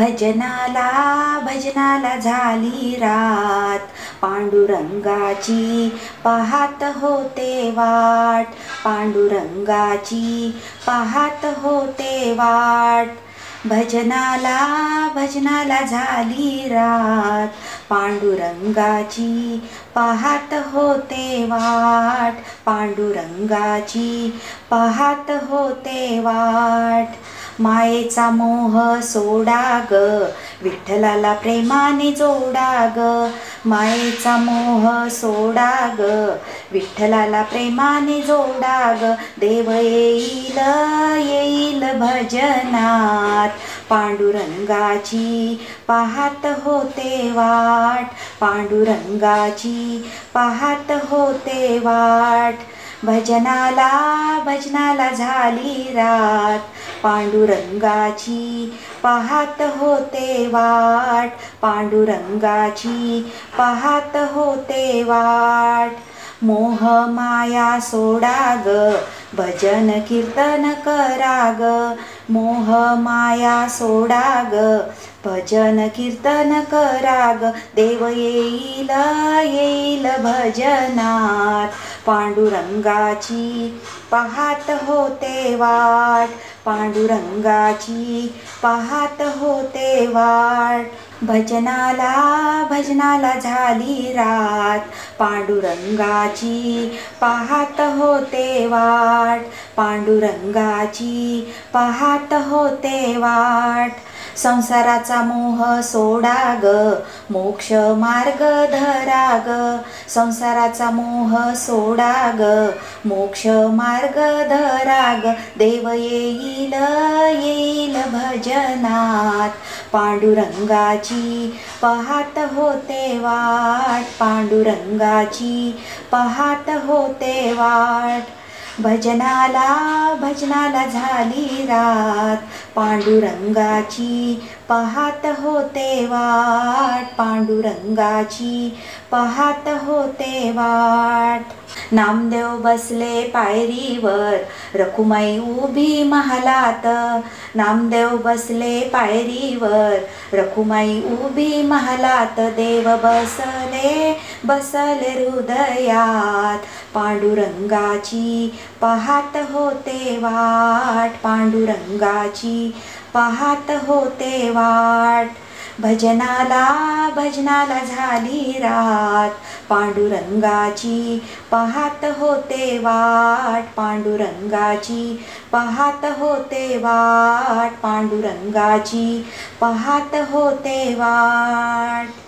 भजनाला भजनाला झाली रात, पांडुरंगाची पाहत होते वाट, पांडुरंगाची पाहत होते वाट. भजनाला भजनाला झाली रात, पांडुरंगाची पाहत होते वाट, पांडुरंगाची पाहत होते वाट. मायेचा मोह सोडा ग, विठ्ठलाला प्रेमाने जोडा ग. मायेचा मोह सोडा ग, विठ्ठलाला प्रेमाने जोडा ग. देव येईल येईल भजनात, पांडुरंगाची पाहत होते वाट, पांडुरंगाची पाहत होते वाट. भजनाला भजनाला झाली रात, पांडुरंगाची पाहत होते वाट, पांडुरंगाची पाहत होते वाट. मोह माया सोडा ग, भजन कीर्तन करा ग. मोह माया सोडा ग, भजन कीर्तन करा ग. देव येईल येईल भजनात, पांडुरंगाची पाहत होते वाट, पांडुरंगाची पाहत होते वाट. भजनाला भजनाला झाली रात, पांडुरंगाची पाहत होते वाट, पांडुरंगाची पाहत होते वाट. संसाराचा मोह सोडा ग, मोक्ष मार्ग धरा ग. संसाराचा मोह सोडा ग, मोक्ष मार्ग धरा ग. देव येईल येईल भजनात, पांडुरंगाची पाहत होते वाट, पांडुरंगाची पाहत होते वाट. भजनाला भजनाला झाली रात, पांडुरंगाची पाहत होते वाट, पांडुरंगाची पाहत होते वाट. नामदेव बसले पायरीवर, रखुमाई उभी महालात. नामदेव बसले पायरीवर, रखुमाई उभी महालात. देव बसले बसले हृदयात, पांडुरंगाची पाहत होते वाट, पांडुरंगाची पाहत होते वाट. भजनाला भजनाला झाली रात, पांडुरंगाची पाहत होते वाट, पांडुरंगाची पाहत होते वाट, पांडुरंगाची पाहत होते वाट.